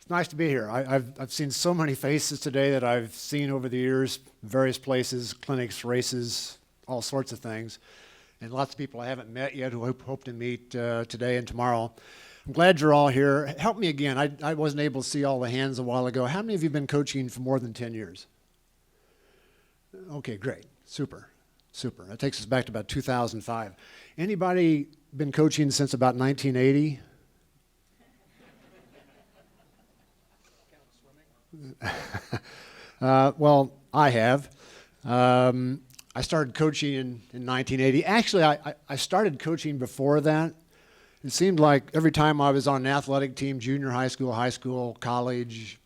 It's nice to be here. I've seen so many faces today that I've seen over the years, various places, clinics, races, all sorts of things, and lots of people I haven't met yet who I hope to meet today and tomorrow. I'm glad you're all here. Help me again. I wasn't able to see all the hands a while ago. How many of you have been coaching for more than 10 years? Okay, great. Super. That takes us back to about 2005. Anybody been coaching since about 1980? Well, I have. I started coaching in 1980. Actually, I started coaching before that. It seemed like every time I was on an athletic team, junior high school, college,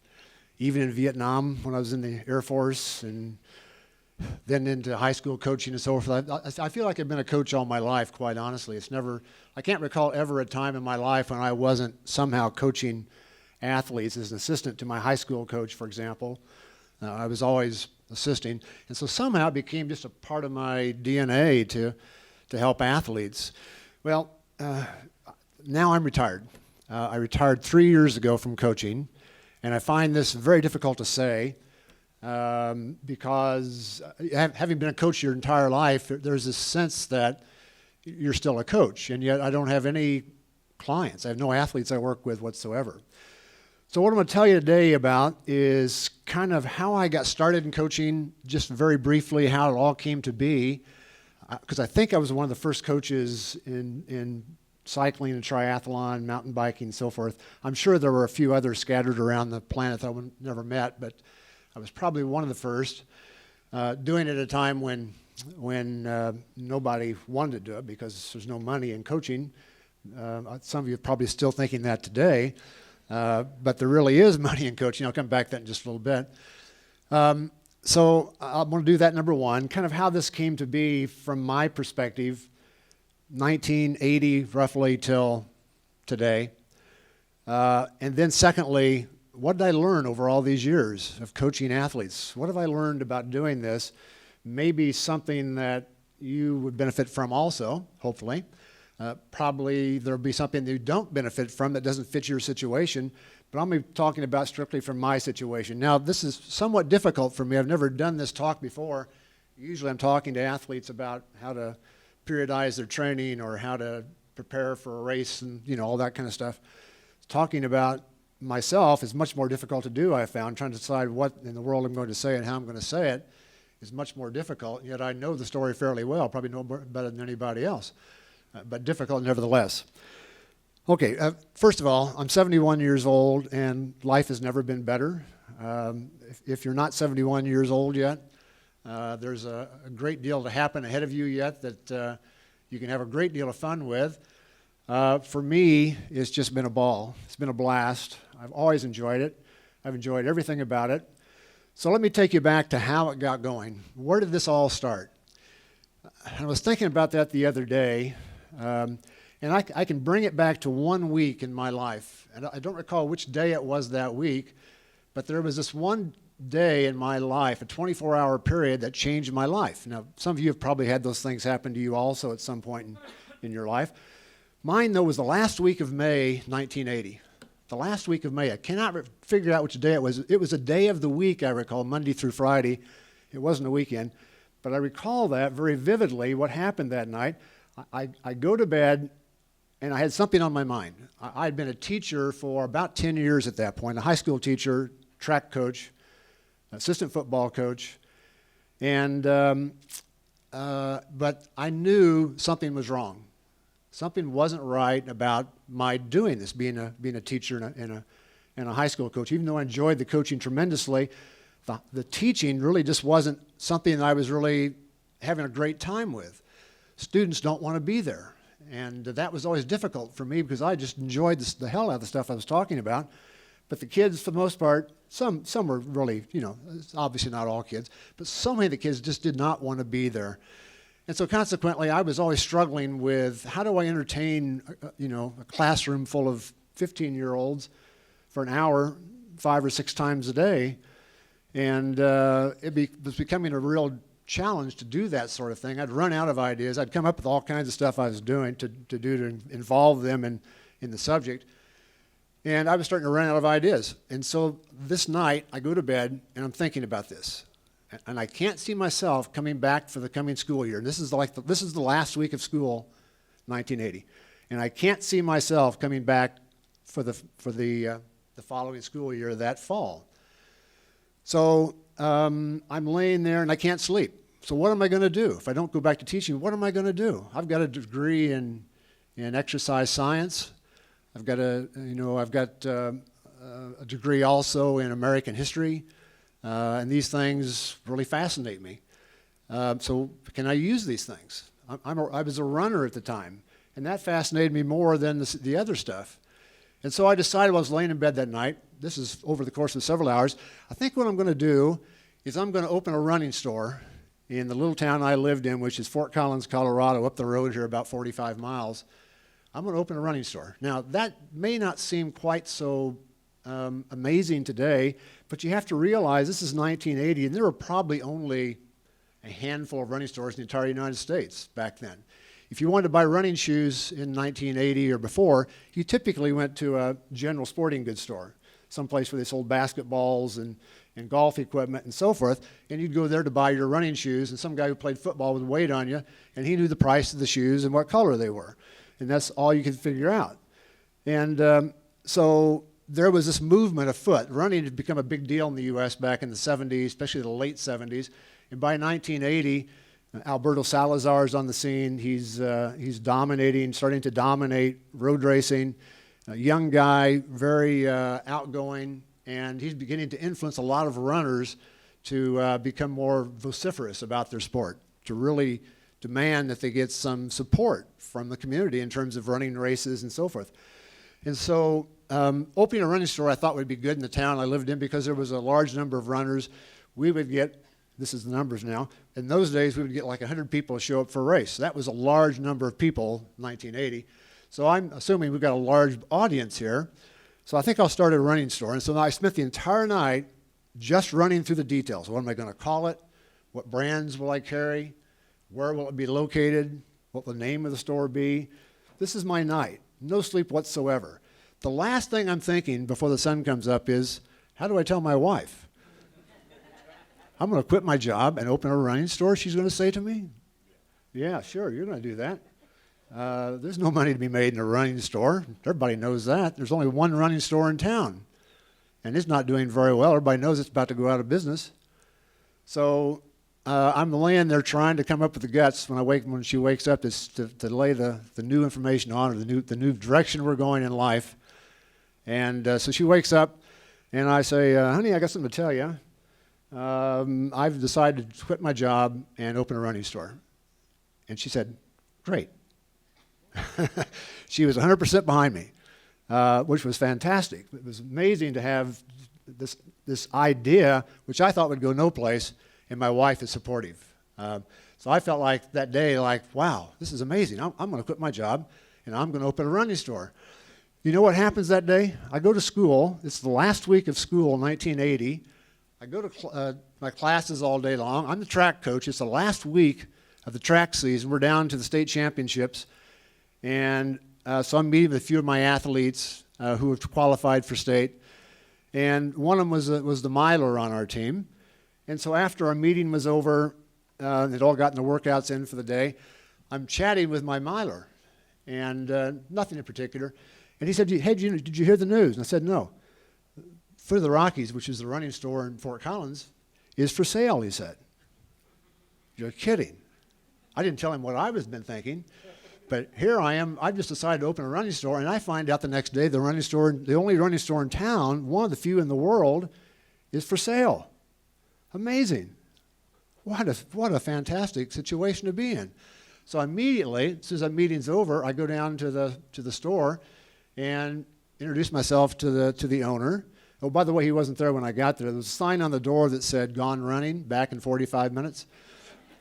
even in Vietnam when I was in the Air Force, and then into high school coaching and so forth. I feel like I've been a coach all my life, quite honestly. I can't recall ever a time in my life when I wasn't somehow coaching athletes as an assistant to my high school coach, for example. I was always assisting. And so somehow it became just a part of my DNA to help athletes. Well, now I'm retired. I retired 3 years ago from coaching, and I find this very difficult to say because having been a coach your entire life, there's this sense that you're still a coach, and yet I don't have any clients. I have no athletes I work with whatsoever. So what I'm going to tell you today about is kind of how I got started in coaching, just very briefly how it all came to be, because I think I was one of the first coaches in cycling and triathlon, mountain biking, and so forth. I'm sure there were a few others scattered around the planet that I never met, but I was probably one of the first, doing it at a time when nobody wanted to do it because there's no money in coaching. Some of you are probably still thinking that today. But there really is money in coaching. I'll come back to that in just a little bit. So I'm going to do that number one, kind of how this came to be from my perspective, 1980 roughly till today. And then secondly, what did I learn over all these years of coaching athletes? What have I learned about doing this? Maybe something that you would benefit from also, hopefully. Probably there'll be something that you don't benefit from that doesn't fit your situation, but I'm going to be talking about strictly from my situation. Now, this is somewhat difficult for me. I've never done this talk before. Usually I'm talking to athletes about how to periodize their training or how to prepare for a race and, all that kind of stuff. Talking about myself is much more difficult to do, I found. Trying to decide what in the world I'm going to say and how I'm going to say it is much more difficult, yet I know the story fairly well, probably know better than anybody else. But difficult nevertheless. Okay, first of all, I'm 71 years old, and life has never been better. If you're not 71 years old yet, there's a great deal to happen ahead of you yet that you can have a great deal of fun with. For me, it's just been a ball. It's been a blast. I've always enjoyed it. I've enjoyed everything about it. So let me take you back to how it got going. Where did this all start? I was thinking about that the other day. And I can bring it back to 1 week in my life. And I don't recall which day it was that week, but there was this one day in my life, a 24-hour period that changed my life. Now, some of you have probably had those things happen to you also at some point in your life. Mine, though, was the last week of May, 1980. The last week of May. I cannot figure out which day it was. It was a day of the week, I recall, Monday through Friday. It wasn't a weekend. But I recall that very vividly, what happened that night. I go to bed, and I had something on my mind. I had been a teacher for about 10 years at that point, a high school teacher, track coach, assistant football coach, and but I knew something was wrong. Something wasn't right about my doing this, being a teacher and a high school coach. Even though I enjoyed the coaching tremendously, the teaching really just wasn't something that I was really having a great time with. Students don't want to be there. And that was always difficult for me because I just enjoyed the hell out of the stuff I was talking about. But the kids, for the most part, some were really, obviously not all kids, but so many of the kids just did not want to be there. And so consequently, I was always struggling with how do I entertain, a classroom full of 15-year-olds for an hour, 5 or 6 times a day. And it was becoming a real challenge to do that sort of thing. I'd run out of ideas. I'd come up with all kinds of stuff I was doing to involve them in the subject. And I was starting to run out of ideas. And so this night, I go to bed, and I'm thinking about this. And I can't see myself coming back for the coming school year. And this is the last week of school, 1980. And I can't see myself coming back for the following school year that fall. So I'm laying there, and I can't sleep. So what am I going to do? If I don't go back to teaching, what am I going to do? I've got a degree in exercise science. I've got a degree also in American history, and these things really fascinate me. So can I use these things? I was a runner at the time, and that fascinated me more than the other stuff. And so I decided while I was laying in bed that night, this is over the course of several hours, I think what I'm going to do is I'm going to open a running store in the little town I lived in, which is Fort Collins, Colorado, up the road here about 45 miles. I'm going to open a running store. Now, that may not seem quite so amazing today, but you have to realize this is 1980, and there were probably only a handful of running stores in the entire United States back then. If you wanted to buy running shoes in 1980 or before, you typically went to a general sporting goods store, someplace where they sold basketballs and golf equipment and so forth, and you'd go there to buy your running shoes, and some guy who played football would wait on you, and he knew the price of the shoes and what color they were. And that's all you could figure out. And so there was this movement afoot. Running had become a big deal in the U.S. back in the 70s, especially the late 70s. And by 1980, Alberto Salazar's on the scene. He's dominating, starting to dominate road racing. A young guy, very outgoing, and he's beginning to influence a lot of runners to become more vociferous about their sport, to really demand that they get some support from the community in terms of running races and so forth. And so opening a running store I thought would be good in the town I lived in because there was a large number of runners. We would get, this is the numbers now, in those days we would get like 100 people to show up for a race. That was a large number of people, 1980. So I'm assuming we've got a large audience here. So I think I'll start a running store. And so I spent the entire night just running through the details. What am I going to call it? What brands will I carry? Where will it be located? What will the name of the store be? This is my night. No sleep whatsoever. The last thing I'm thinking before the sun comes up is, how do I tell my wife? I'm going to quit my job and open a running store, she's going to say to me? Yeah, sure, you're going to do that. There's no money to be made in a running store. Everybody knows that. There's only one running store in town, and it's not doing very well. Everybody knows it's about to go out of business. So I'm laying there trying to come up with the guts when she wakes up to lay the new information on her, the new direction we're going in life. And so she wakes up, and I say, honey, I got something to tell you. I've decided to quit my job and open a running store. And she said, great. She was 100% behind me, which was fantastic. It was amazing to have this idea, which I thought would go no place, and my wife is supportive. So I felt like that day, wow, this is amazing. I'm going to quit my job, and I'm going to open a running store. You know what happens that day? I go to school. It's the last week of school, 1980. I go to my classes all day long. I'm the track coach. It's the last week of the track season. We're down to the state championships. And so I'm meeting with a few of my athletes who have qualified for state. And one of them was the miler on our team. And so after our meeting was over, they'd all gotten the workouts in for the day, I'm chatting with my miler, and nothing in particular. And he said, hey, did you hear the news? And I said, no. For the Rockies, which is the running store in Fort Collins, is for sale, he said. You're kidding. I didn't tell him what I was been thinking, but here I am. I've just decided to open a running store, and I find out the next day the only running store in town, one of the few in the world, is for sale. Amazing. What a fantastic situation to be in. So immediately, as soon as that meeting's over, I go down to the store and introduce myself to the owner. Oh, by the way, he wasn't there when I got there. There was a sign on the door that said, gone running, back in 45 minutes.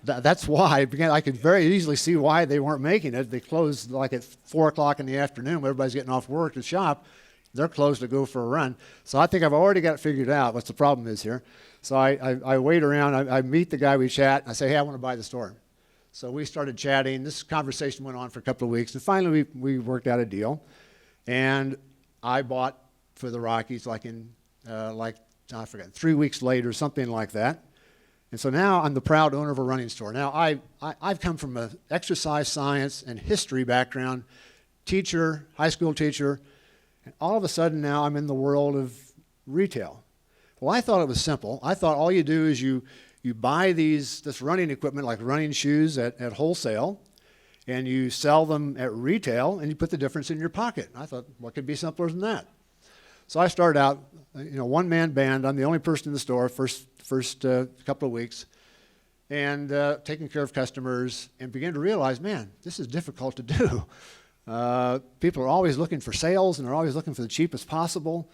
That's why. I could very easily see why they weren't making it. They closed like at 4 o'clock in the afternoon when everybody's getting off work to shop. They're closed to go for a run. So I think I've already got it figured out what the problem is here. So I wait around. I meet the guy, we chat. I say, hey, I want to buy the store. So we started chatting. This conversation went on for a couple of weeks. And finally, we worked out a deal. And I bought for the Rockies, I forget, 3 weeks later, something like that. And so now I'm the proud owner of a running store. Now I've come from an exercise science and history background, teacher, high school teacher, and all of a sudden now I'm in the world of retail. Well, I thought it was simple. I thought all you do is you buy this running equipment like running shoes at wholesale, and you sell them at retail, and you put the difference in your pocket. I thought, what could be simpler than that? So I started out, one-man band. I'm the only person in the store first couple of weeks, and taking care of customers, and began to realize, man, this is difficult to do. People are always looking for sales, and they're always looking for the cheapest possible.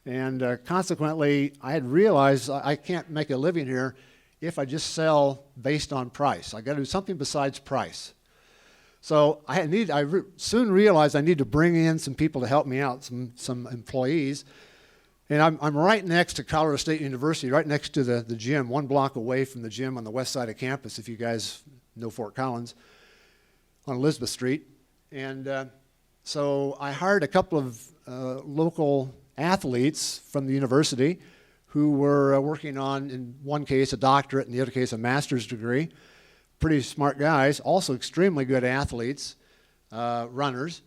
And consequently, I had realized I can't make a living here if I just sell based on price. I got to do something besides price. So I soon realized I need to bring in some people to help me out, some employees. And I'm right next to Colorado State University, right next to the gym, 1 block away from the gym on the west side of campus, if you guys know Fort Collins, on Elizabeth Street. And so I hired a couple of local athletes from the university who were working on, in one case, a doctorate, in the other case, a master's degree. Pretty smart guys, also extremely good athletes, runners,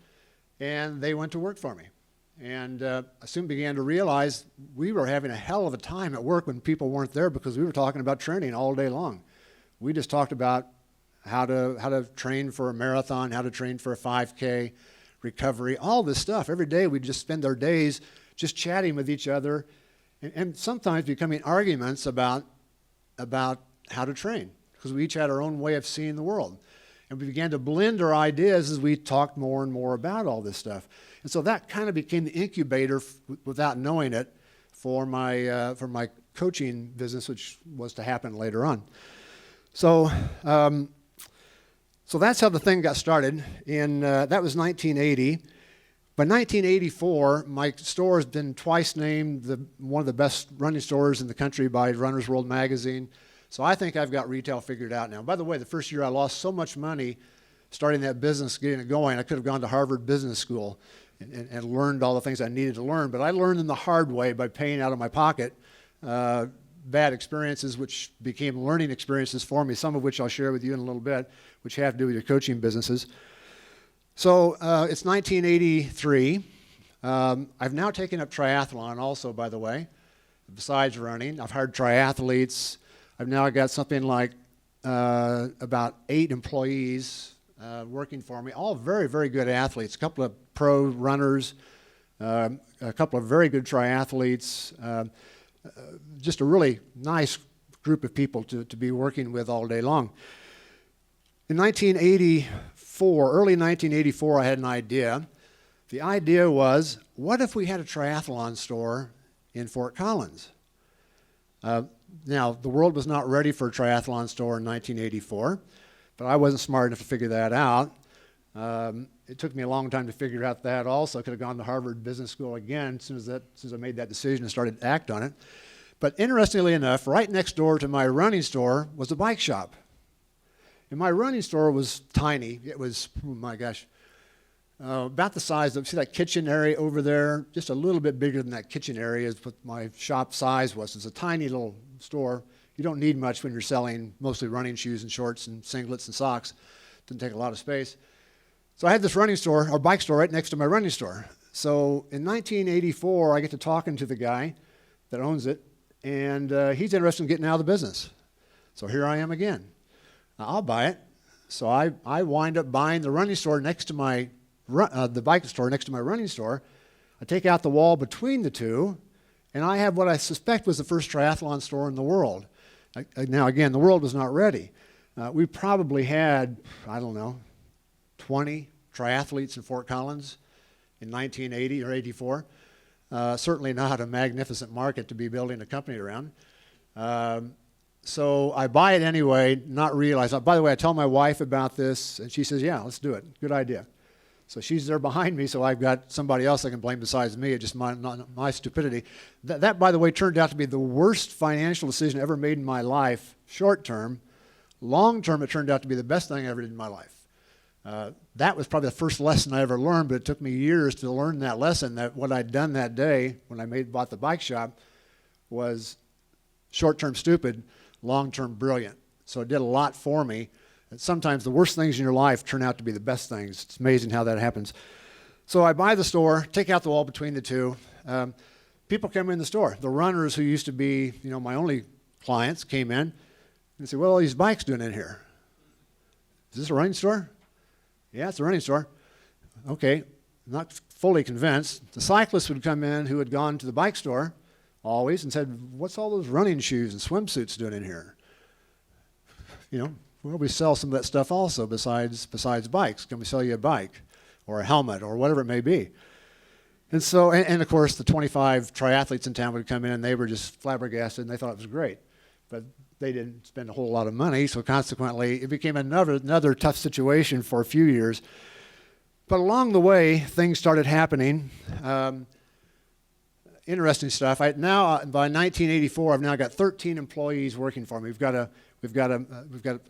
and they went to work for me. And I soon began to realize we were having a hell of a time at work when people weren't there, because we were talking about training all day long. We just talked about how to train for a marathon, how to train for a 5K, recovery, all this stuff. Every day we'd just spend our days just chatting with each other, and sometimes becoming arguments about how to train, because we each had our own way of seeing the world. And we began to blend our ideas as we talked more and more about all this stuff. And so that kind of became the incubator, without knowing it, for my coaching business, which was to happen later on. So that's how the thing got started. That was 1980. By 1984, my store has been twice named one of the best running stores in the country by Runner's World magazine. So I think I've got retail figured out now. By the way, the first year I lost so much money starting that business, getting it going, I could have gone to Harvard Business School and learned all the things I needed to learn. But I learned them the hard way by paying out of my pocket bad experiences, which became learning experiences for me, some of which I'll share with you in a little bit, which have to do with your coaching businesses. So it's 1983. I've now taken up triathlon also, by the way, besides running. I've hired triathletes. I've now got something like about 8 employees working for me, all very, very good athletes, a couple of pro runners, a couple of very good triathletes, just a really nice group of people to be working with all day long. In 1984, early 1984, I had an idea. The idea was, what if we had a triathlon store in Fort Collins? Now, the world was not ready for a triathlon store in 1984, but I wasn't smart enough to figure that out. It took me a long time to figure out that also. I could have gone to Harvard Business School again as soon as I made that decision and started to act on it. But interestingly enough, right next door to my running store was a bike shop. And my running store was tiny. It was, oh my gosh, about the size of, see that kitchen area over there? Just a little bit bigger than that kitchen area is what my shop size was. It's a tiny little store. You don't need much when you're selling mostly running shoes and shorts and singlets and socks. Didn't take a lot of space. So I had this running store, or bike store, right next to my running store. So in 1984, I get to talking to the guy that owns it, and he's interested in getting out of the business. So here I am again. I'll buy it. So I wind up buying the running store next to the bike store next to my running store. I take out the wall between the two, and I have what I suspect was the first triathlon store in the world. Now, again, the world was not ready. We probably had, I don't know, 20 triathletes in Fort Collins in 1980 or 84. Certainly not a magnificent market to be building a company around. So I buy it anyway, not realizing. By the way, I tell my wife about this, and she says, yeah, let's do it. Good idea. So she's there behind me, so I've got somebody else I can blame besides me. It's just my stupidity. That, by the way, turned out to be the worst financial decision ever made in my life, short term. Long term, it turned out to be the best thing I ever did in my life. That was probably the first lesson I ever learned, but it took me years to learn that lesson, that what I'd done that day when I bought the bike shop was short-term stupid, long-term brilliant. So it did a lot for me. And sometimes the worst things in your life turn out to be the best things. It's amazing how that happens. So I buy the store, take out the wall between the two. People come in the store. The runners who used to be, my only clients came in and say, "What are all these bikes doing in here? Is this a running store?" "Yeah, it's a running store." Okay, not fully convinced. The cyclists would come in who had gone to the bike store always and said, "What's all those running shoes and swimsuits doing in here?" Well, we sell some of that stuff also besides bikes. Can we sell you a bike or a helmet or whatever it may be? And so, and of course, the 25 triathletes in town would come in and they were just flabbergasted and they thought it was great. But they didn't spend a whole lot of money, so consequently, it became another tough situation for a few years. But along the way, things started happening. Interesting stuff. By 1984, I've now got 13 employees working for me. We've got a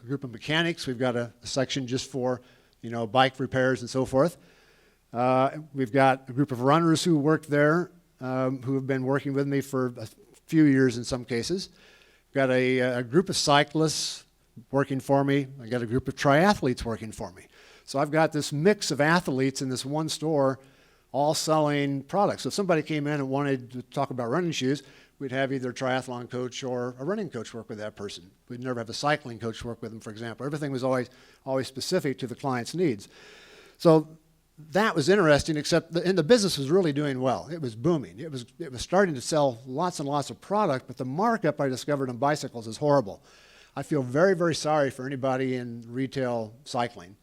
group of mechanics. We've got a section just for, bike repairs and so forth. We've got a group of runners who work there, who have been working with me for a few years in some cases. Got a group of cyclists working for me. I got a group of triathletes working for me. So I've got this mix of athletes in this one store, all selling products. So if somebody came in and wanted to talk about running shoes, we'd have either a triathlon coach or a running coach work with that person. We'd never have a cycling coach work with them, for example. Everything was always specific to the client's needs. So that was interesting, except the business was really doing well. It was booming. It was starting to sell lots and lots of product, but the markup I discovered on bicycles is horrible. I feel very, very sorry for anybody in retail cycling.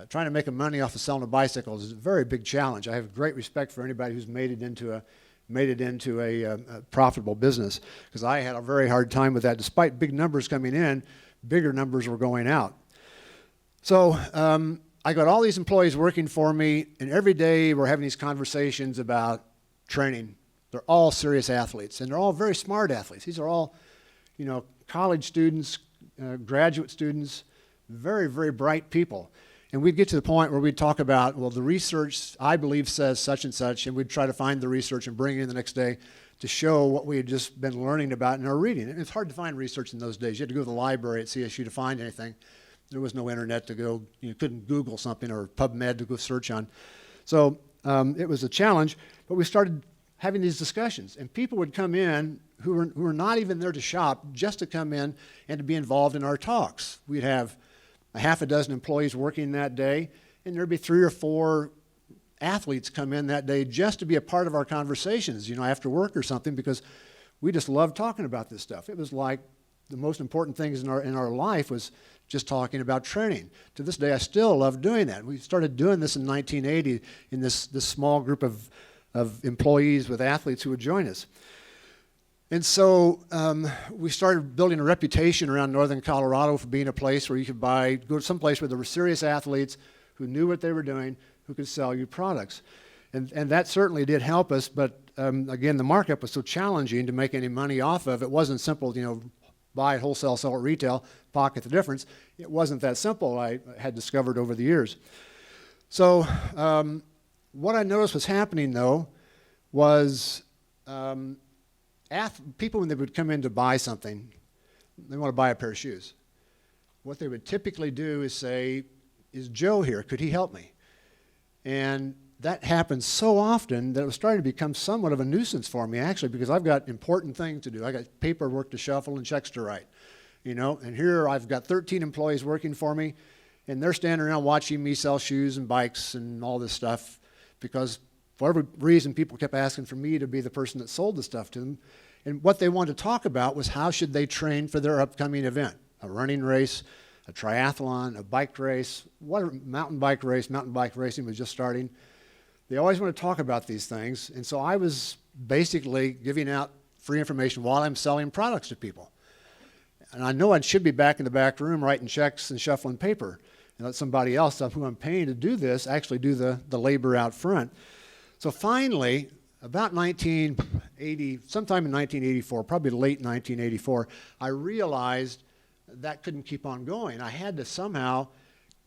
Trying to make money off of selling a bicycle is a very big challenge. I have great respect for anybody who's made it into a profitable business, because I had a very hard time with that. Despite big numbers coming in, bigger numbers were going out. So I got all these employees working for me, and every day we're having these conversations about training. They're all serious athletes, and they're all very smart athletes. These are all, college students, graduate students, very, very bright people. And we'd get to the point where we'd talk about, well, the research, I believe, says such and such, and we'd try to find the research and bring it in the next day to show what we had just been learning about in our reading. And it's hard to find research in those days. You had to go to the library at CSU to find anything. There was no internet to go, you couldn't Google something or PubMed to go search on. So it was a challenge, but we started having these discussions. And people would come in who were not even there to shop, just to come in and to be involved in our talks. We'd have a half a dozen employees working that day, and there'd be 3 or 4 athletes come in that day just to be a part of our conversations, after work or something, because we just loved talking about this stuff. It was like the most important things in our life was just talking about training. To this day, I still love doing that. We started doing this in 1980 in this small group of employees with athletes who would join us. And so we started building a reputation around northern Colorado for being a place where you could go to some place where there were serious athletes who knew what they were doing, who could sell you products. And that certainly did help us, but again, the markup was so challenging to make any money off of. It wasn't simple, buy at wholesale, sell at retail, pocket the difference. It wasn't that simple, I had discovered over the years. So what I noticed was happening, though, was people, when they would come in to buy something, they want to buy a pair of shoes. What they would typically do is say, "Is Joe here? Could he help me?" And that happened so often that it was starting to become somewhat of a nuisance for me, actually, because I've got important things to do. I got paperwork to shuffle and checks to write, and here I've got 13 employees working for me, and they're standing around watching me sell shoes and bikes and all this stuff, because for whatever reason, people kept asking for me to be the person that sold the stuff to them. And what they wanted to talk about was how should they train for their upcoming event, a running race, a triathlon, a bike race, mountain bike racing was just starting. They always want to talk about these things, and so I was basically giving out free information while I'm selling products to people. And I know I should be back in the back room writing checks and shuffling paper, and let somebody else who I'm paying to do this actually do the labor out front. So finally, about sometime in 1984, probably late 1984, I realized that couldn't keep on going. I had to somehow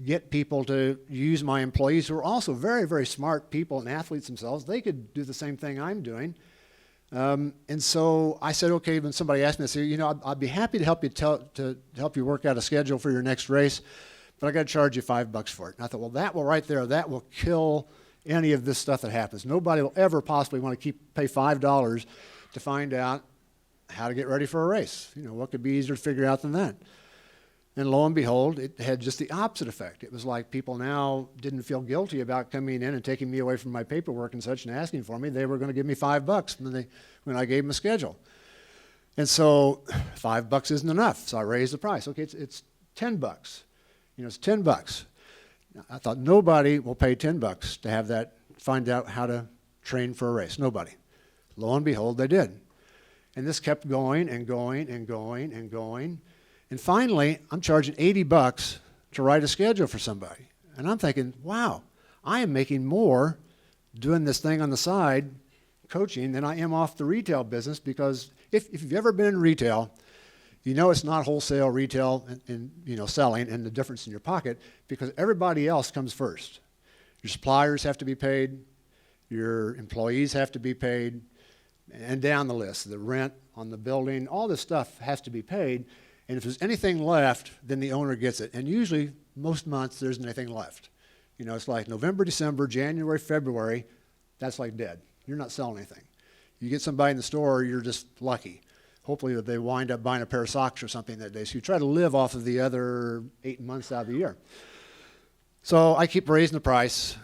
get people to use my employees, who are also very, very smart people and athletes themselves. They could do the same thing I'm doing. And so I said, okay, when somebody asked me, I said, you know, I'd be happy to help you to help you work out a schedule for your next race, but I got to charge you $5 for it. And I thought, well, that will right there, that will kill any of this stuff that happens. Nobody will ever possibly want to pay $5 to find out how to get ready for a race. You know, what could be easier to figure out than that? And lo and behold, it had just the opposite effect. It was like people now didn't feel guilty about coming in and taking me away from my paperwork and such and asking for me. They were going to give me $5 when I gave them a schedule. And so $5 isn't enough. So I raised the price. Okay, it's $10. You know, it's $10. I thought nobody will pay $10 to have that, find out how to train for a race. Nobody. Lo and behold, they did. And this kept going and going and going and going. And finally, I'm charging $80 to write a schedule for somebody. And I'm thinking, wow, I am making more doing this thing on the side, coaching, than I am off the retail business, because if you've ever been in retail, you know it's not wholesale retail and you know, selling and the difference in your pocket, because everybody else comes first. Your suppliers have to be paid, your employees have to be paid, and down the list, the rent on the building, all this stuff has to be paid. And if there's anything left, then the owner gets it. And usually, most months, there isn't anything left. You know, it's like November, December, January, February, that's like dead. You're not selling anything. You get somebody in the store, you're just lucky. Hopefully that they wind up buying a pair of socks or something that day. So you try to live off of the other 8 months out of the year. So I keep raising the price.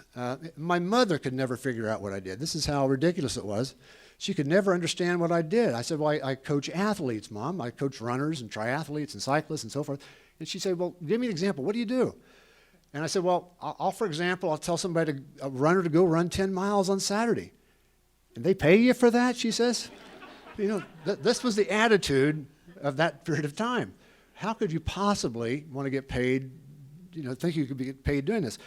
My mother could never figure out what I did. This is how ridiculous it was. She could never understand what I did. I said, well, I coach athletes, Mom. I coach runners and triathletes and cyclists and so forth. And she said, well, give me an example. What do you do? And I said, well, for example, I'll tell somebody, a runner, to go run 10 miles on Saturday. And they pay you for that, she says? You know, this was the attitude of that period of time. How could you possibly want to get paid, you know, think you could get paid doing this?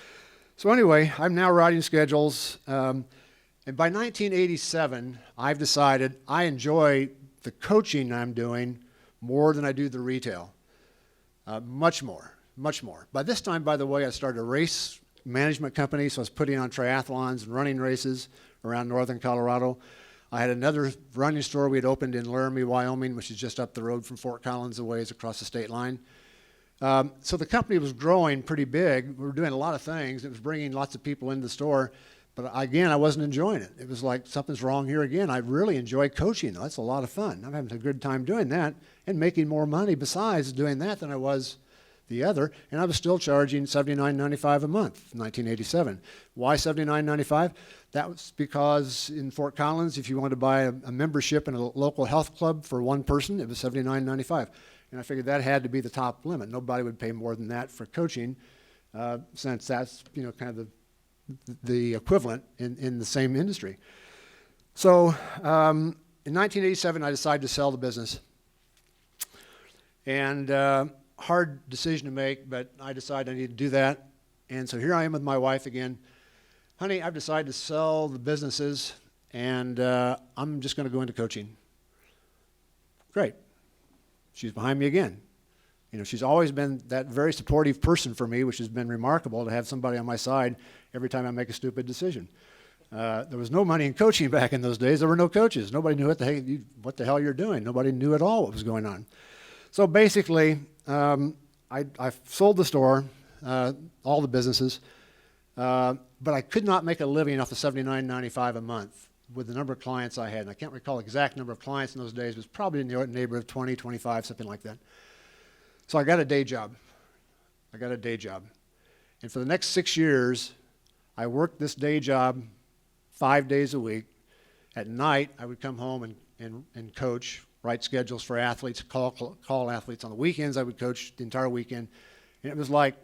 So anyway, I'm now writing schedules. And by 1987, I've decided I enjoy the coaching I'm doing more than I do the retail. Much more, much more. By this time, by the way, I started a race management company, so I was putting on triathlons and running races around northern Colorado. I had another running store we had opened in Laramie, Wyoming, which is just up the road from Fort Collins, a ways across the state line. So the company was growing pretty big. We were doing a lot of things. It was bringing lots of people into the store. But again, I wasn't enjoying it. It was like, something's wrong here again. I really enjoy coaching, though. That's a lot of fun. I'm having a good time doing that and making more money besides doing that than I was the other. And I was still charging $79.95 a month in 1987. Why $79.95? That was because in Fort Collins, if you wanted to buy a membership in a local health club for one person, it was $79.95. And I figured that had to be the top limit. Nobody would pay more than that for coaching, since that's, you know, kind of the equivalent in the same industry. So in 1987, I decided to sell the business. And hard decision to make, but I decided I needed to do that. And so here I am with my wife again. Honey, I've decided to sell the businesses, and I'm just going to go into coaching. Great. She's behind me again. You know, she's always been that very supportive person for me, which has been remarkable to have somebody on my side every time I make a stupid decision. There was no money in coaching back in those days. There were no coaches. Nobody knew what the hell you're doing. Nobody knew at all what was going on. So basically, I sold the store, all the businesses, but I could not make a living off the $79.95 a month with the number of clients I had. And I can't recall the exact number of clients in those days. It was probably in the neighborhood of 20, 25, something like that. So I got a day job. And for the next 6 years, I worked this day job 5 days a week. At night, I would come home and coach, write schedules for athletes, call athletes. On the weekends, I would coach the entire weekend. And it was like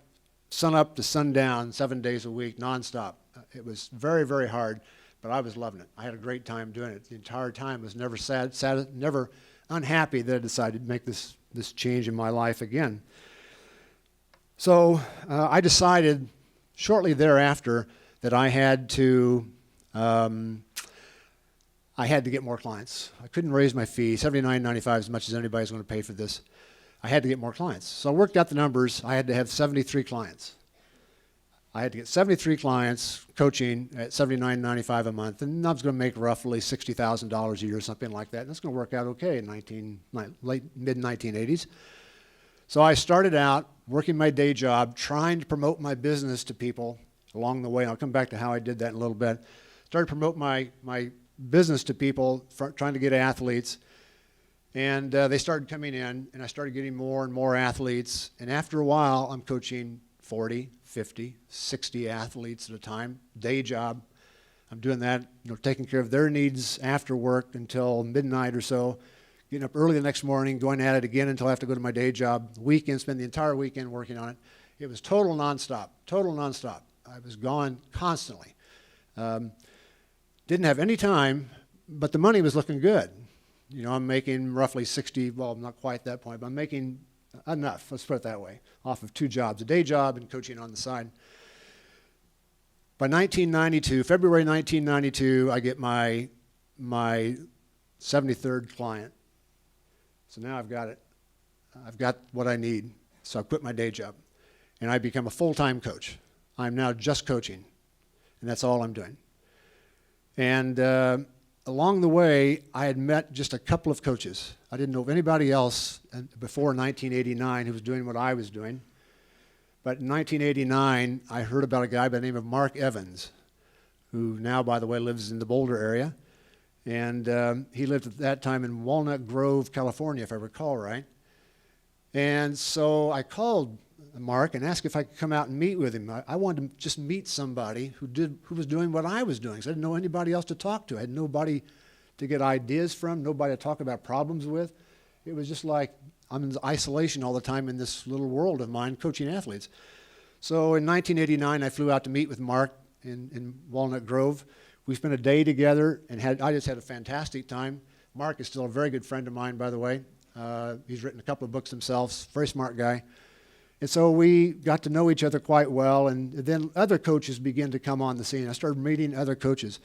sun up to sundown, 7 days a week, nonstop. It was very, very hard, but I was loving it. I had a great time doing it. The entire time I was never sad, never unhappy that I decided to make this change in my life again. So I decided shortly thereafter that I had to get more clients. I couldn't raise my fee, $79.95 as much as anybody's going to pay for this. I had to get more clients. So I worked out the numbers. I had to have 73 clients. I had to get 73 clients coaching at $79.95 a month, and I was going to make roughly $60,000 a year, something like that. And that's going to work out okay in mid-1980s. So I started out working my day job, trying to promote my business to people along the way. I'll come back to how I did that in a little bit. Started to promote my business to people, trying to get athletes. And they started coming in, and I started getting more and more athletes. And after a while, I'm coaching 40, 50, 60 athletes at a time, day job. I'm doing that, taking care of their needs after work until midnight or so, getting up early the next morning, going at it again until I have to go to my day job. Weekend, spend the entire weekend working on it. It was total nonstop. I was gone constantly. Didn't have any time, but the money was looking good. I'm making roughly 60, well, not quite that point, but I'm making enough, let's put it that way, off of 2 jobs, a day job and coaching on the side. By 1992, February 1992, I get my 73rd client. So now I've got it. I've got what I need. So I quit my day job, and I become a full-time coach. I'm now just coaching, and that's all I'm doing. And along the way, I had met just a couple of coaches. I didn't know of anybody else before 1989 who was doing what I was doing. But in 1989, I heard about a guy by the name of Mark Evans, who now, by the way, lives in the Boulder area. And he lived at that time in Walnut Grove, California, if I recall right. And so I called Mark and asked if I could come out and meet with him. I wanted to just meet somebody who was doing what I was doing, because I didn't know anybody else to talk to. I had nobody to get ideas from, nobody to talk about problems with. It was just like I'm in isolation all the time in this little world of mine, coaching athletes. So in 1989, I flew out to meet with Mark in Walnut Grove. We spent a day together, and I just had a fantastic time. Mark is still a very good friend of mine, by the way. He's written a couple of books himself, very smart guy. And so we got to know each other quite well, and then other coaches began to come on the scene. I started meeting other coaches.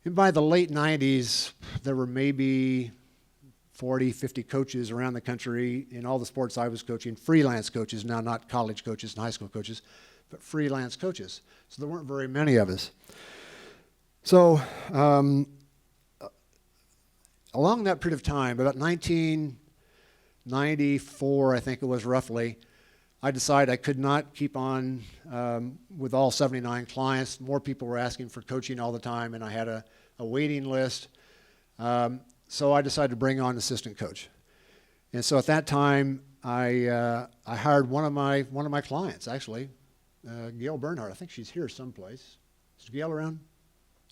And by the late 90s, there were maybe 40, 50 coaches around the country in all the sports I was coaching, freelance coaches, now not college coaches and high school coaches, but freelance coaches. So there weren't very many of us. So along that period of time, about 1994, I think it was roughly, I decided I could not keep on with all 79 clients. More people were asking for coaching all the time, and I had a waiting list. So I decided to bring on an assistant coach. And so at that time, I hired one of my clients, actually, Gail Bernhardt. I think she's here someplace. Is Gail around?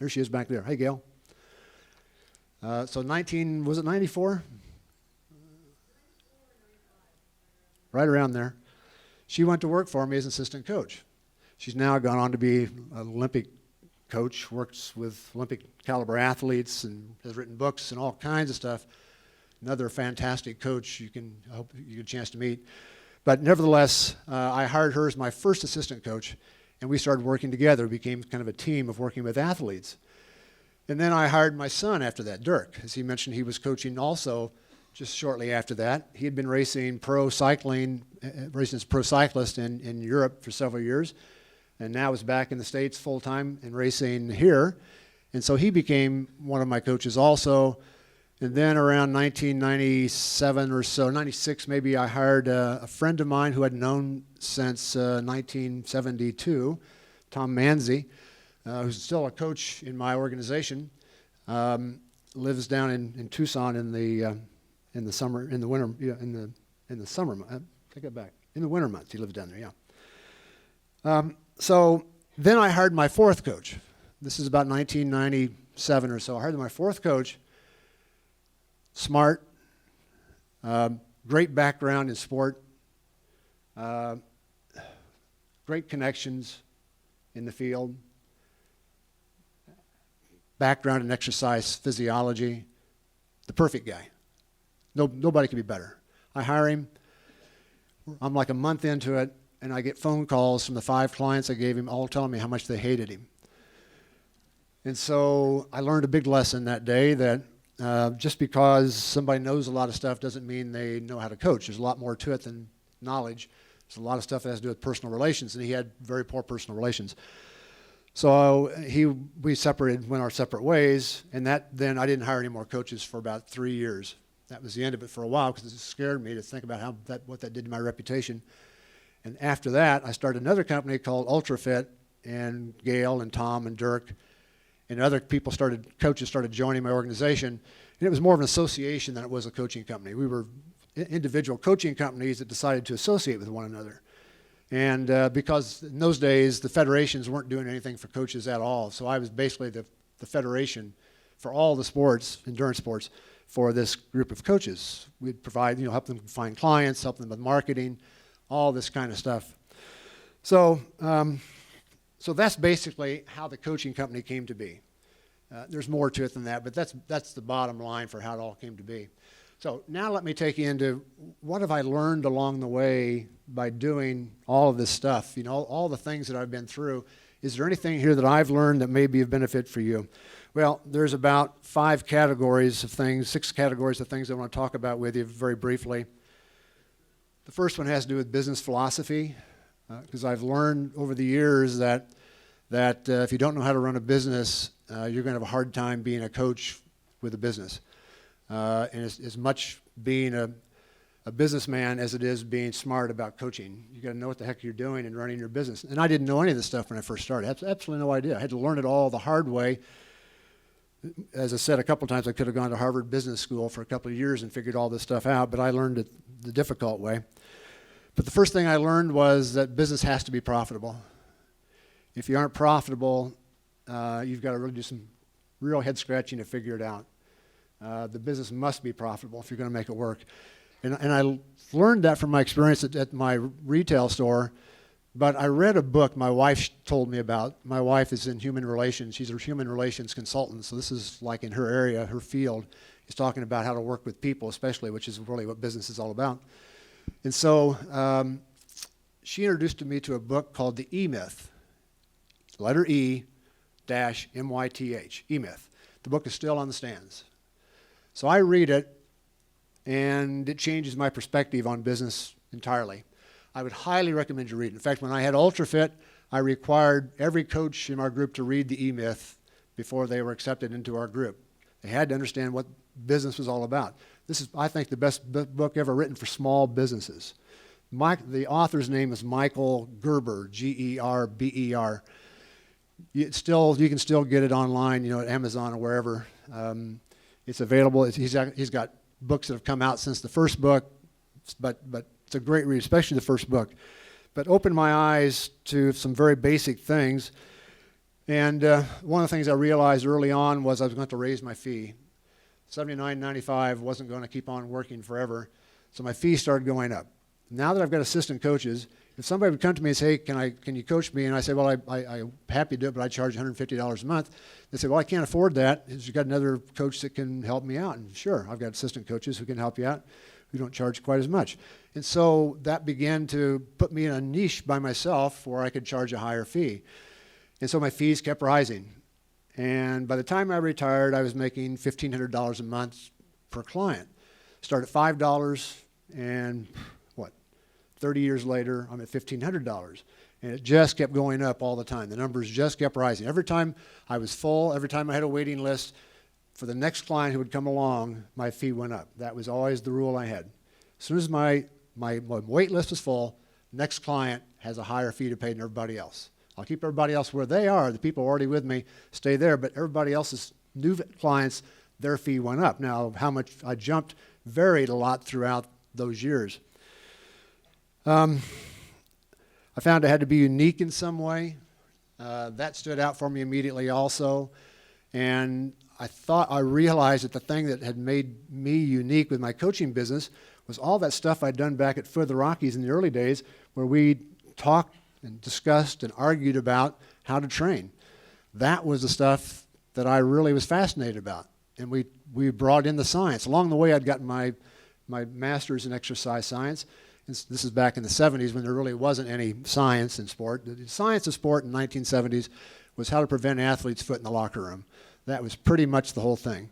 There she is back there. Hey, Gail. So was it 94? Right around there. She went to work for me as an assistant coach. She's now gone on to be an Olympic coach, works with Olympic caliber athletes and has written books and all kinds of stuff. Another fantastic coach I hope you get a chance to meet. But nevertheless, I hired her as my first assistant coach, and we started working together. We became kind of a team of working with athletes. And then I hired my son after that, Dirk. As he mentioned, he was coaching also just shortly after that. He had been racing pro cycling, racing as pro cyclist in Europe for several years, and now is back in the States full-time and racing here. And so he became one of my coaches also. And then around 1997 or so, 96 maybe, I hired a friend of mine who I'd known since 1972, Tom Manzi, who's still a coach in my organization, lives down in Tucson in the winter months. He lives down there, yeah. So then I hired my fourth coach. This is about 1997 or so. I hired my fourth coach. Smart, great background in sport, great connections in the field, background in exercise physiology, the perfect guy. Nobody could be better. I hire him. I'm like a month into it, and I get phone calls from the 5 clients I gave him, all telling me how much they hated him. And so I learned a big lesson that day that just because somebody knows a lot of stuff doesn't mean they know how to coach. There's a lot more to it than knowledge. There's a lot of stuff that has to do with personal relations, and he had very poor personal relations. So we separated, went our separate ways, and then I didn't hire any more coaches for about 3 years. That was the end of it for a while because it scared me to think about what that did to my reputation. And after that, I started another company called UltraFit, and Gail and Tom and Dirk and other coaches started joining my organization. And it was more of an association than it was a coaching company. We were individual coaching companies that decided to associate with one another. And because in those days, the federations weren't doing anything for coaches at all. So I was basically the federation for all the sports, endurance sports, for this group of coaches. We'd provide, help them find clients, help them with marketing, all this kind of stuff. So that's basically how the coaching company came to be. There's more to it than that, but that's the bottom line for how it all came to be. So now let me take you into what have I learned along the way by doing all of this stuff, all the things that I've been through. Is there anything here that I've learned that may be of benefit for you? Well, there's about 6 categories of things I want to talk about with you very briefly. The first one has to do with business philosophy, because I've learned over the years that if you don't know how to run a business, you're going to have a hard time being a coach with a business. And it's as much being a businessman as it is being smart about coaching. You got to know what the heck you're doing and running your business. And I didn't know any of this stuff when I first started. I had absolutely no idea. I had to learn it all the hard way. As I said a couple of times, I could have gone to Harvard Business School for a couple of years and figured all this stuff out, but I learned it the difficult way. But the first thing I learned was that business has to be profitable. If you aren't profitable, you've got to really do some real head scratching to figure it out. The business must be profitable if you're going to make it work. And I learned that from my experience at my retail store, but I read a book my wife told me about. My wife is in human relations. She's a human relations consultant, so this is like in her area, her field. She's talking about how to work with people especially, which is really what business is all about. And so she introduced me to a book called The E-Myth, letter E dash M-Y-T-H, E-Myth. The book is still on the stands. So I read it, and it changes my perspective on business entirely. I would highly recommend you read it. In fact, when I had UltraFit, I required every coach in our group to read the E-Myth before they were accepted into our group. They had to understand what business was all about. This is, I think, the best book ever written for small businesses. The author's name is Michael Gerber, G-E-R-B-E-R. You can still get it online, at Amazon or wherever. It's available. He's got books that have come out since the first book, but it's a great read, especially the first book. But opened my eyes to some very basic things. And one of the things I realized early on was I was going to raise my fee. $79.95 wasn't going to keep on working forever, so my fee started going up. Now that I've got assistant coaches, if somebody would come to me and say, hey, can you coach me? And I say, well, I'm happy to do it, but I charge $150 a month. They say, well, I can't afford that. Have you got another coach that can help me out? And sure, I've got assistant coaches who can help you out, who don't charge quite as much. And so that began to put me in a niche by myself where I could charge a higher fee. And so my fees kept rising. And by the time I retired, I was making $1,500 a month per client. Started at $5, and 30 years later, I'm at $1,500. And it just kept going up all the time. The numbers just kept rising. Every time I was full, every time I had a waiting list, for the next client who would come along, my fee went up. That was always the rule I had. As soon as my wait list was full, next client has a higher fee to pay than everybody else. I'll keep everybody else where they are. The people already with me stay there, but everybody else's new clients, their fee went up. Now, how much I jumped varied a lot throughout those years. I found I had to be unique in some way. That stood out for me immediately also. And I realized that the thing that had made me unique with my coaching business was all that stuff I'd done back at Foot of the Rockies in the early days, where we talked and discussed and argued about how to train. That was the stuff that I really was fascinated about. And we brought in the science. Along the way, I'd gotten my master's in exercise science. This is back in the 70s when there really wasn't any science in sport. The science of sport in the 1970s was how to prevent athletes' foot in the locker room. That was pretty much the whole thing.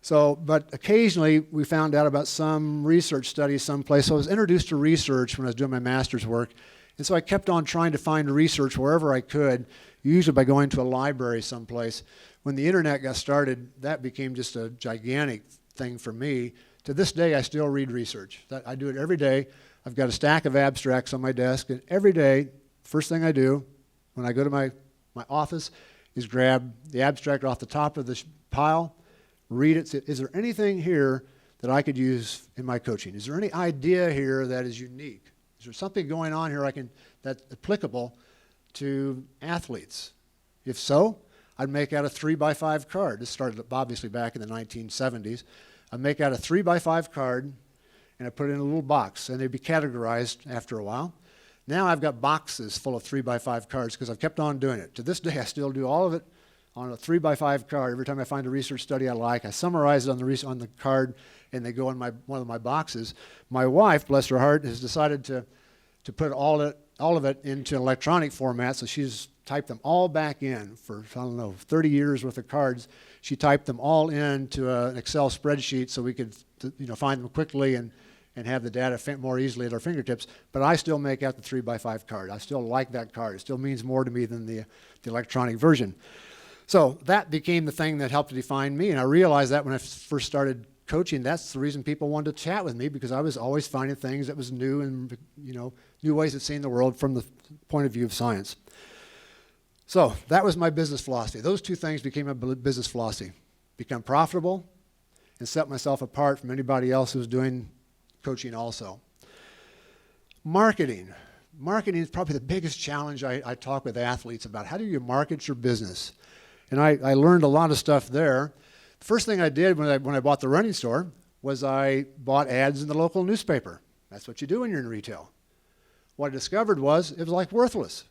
So, but occasionally we found out about some research study someplace. So I was introduced to research when I was doing my master's work. And so I kept on trying to find research wherever I could, usually by going to a library someplace. When the internet got started, that became just a gigantic thing for me. To this day, I still read research. I do it every day. I've got a stack of abstracts on my desk, and every day, first thing I do when I go to my office is grab the abstract off the top of the pile, read it. Is there anything here that I could use in my coaching? Is there any idea here that is unique? Is there something going on here that's applicable to athletes? If so, I'd make out a 3x5 card. This started obviously back in the 1970s. I'd make out a 3x5 card, and I put it in a little box, and they'd be categorized after a while. Now I've got boxes full of 3x5 cards because I've kept on doing it. To this day, I still do all of it on a 3x5 card. Every time I find a research study I like, I summarize it on the card, and they go in one of my boxes. My wife, bless her heart, has decided to put all of it into electronic format, so she's typed them all back in for, 30 years worth of cards. She typed them all into an Excel spreadsheet so we could find them quickly and have the data more easily at our fingertips. But I still make out the 3x5 card. I still like that card. It still means more to me than the electronic version. So that became the thing that helped to define me, and I realized that when I first started coaching, that's the reason people wanted to chat with me, because I was always finding things that was new and new ways of seeing the world from the point of view of science. So that was my business philosophy. Those two things became my business philosophy. Become profitable and set myself apart from anybody else who's doing coaching also. Marketing. Marketing is probably the biggest challenge I talk with athletes about. How do you market your business? And I learned a lot of stuff there. The first thing I did when I bought the running store was I bought ads in the local newspaper. That's what you do when you're in retail. What I discovered was it was like worthless.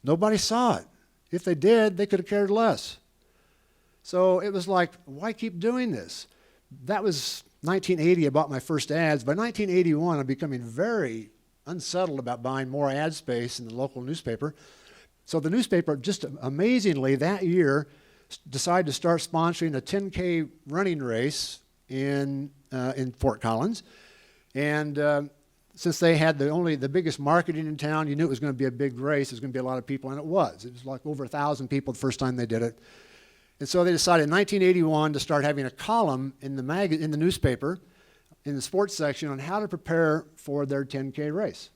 Nobody saw it. If they did, they could have cared less. So it was like, why keep doing this? That was 1980, I bought my first ads. By 1981, I'm becoming very unsettled about buying more ad space in the local newspaper. So the newspaper, just amazingly, that year, decided to start sponsoring a 10K running race in Fort Collins. And since they had the biggest marketing in town, you knew it was going to be a big race. There was going to be a lot of people, and it was. It was like over 1,000 people the first time they did it. And so they decided in 1981 to start having a column in the newspaper, in the sports section, on how to prepare for their 10K race.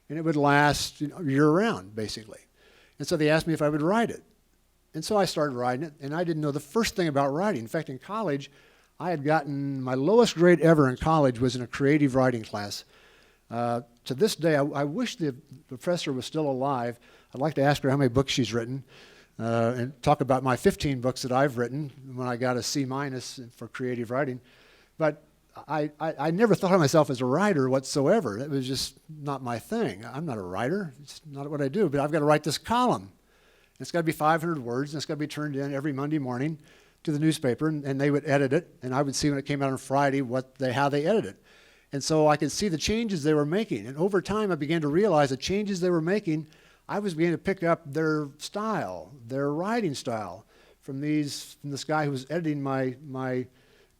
And it would last year-round, basically. And so they asked me if I would write it. And so I started writing it, and I didn't know the first thing about writing. In fact, in college, I had gotten my lowest grade ever in college was in a creative writing class. To this day, I wish the professor was still alive. I'd like to ask her how many books she's written and talk about my 15 books that I've written when I got a C- for creative writing. But I never thought of myself as a writer whatsoever. It was just not my thing. I'm not a writer. It's not what I do. But I've got to write this column. It's got to be 500 words, and it's got to be turned in every Monday morning to the newspaper, and they would edit it, and I would see when it came out on Friday how they edited it. And so I could see the changes they were making. And over time, I began to realize the changes they were making, I was beginning to pick up their style, their writing style, from this guy who was editing my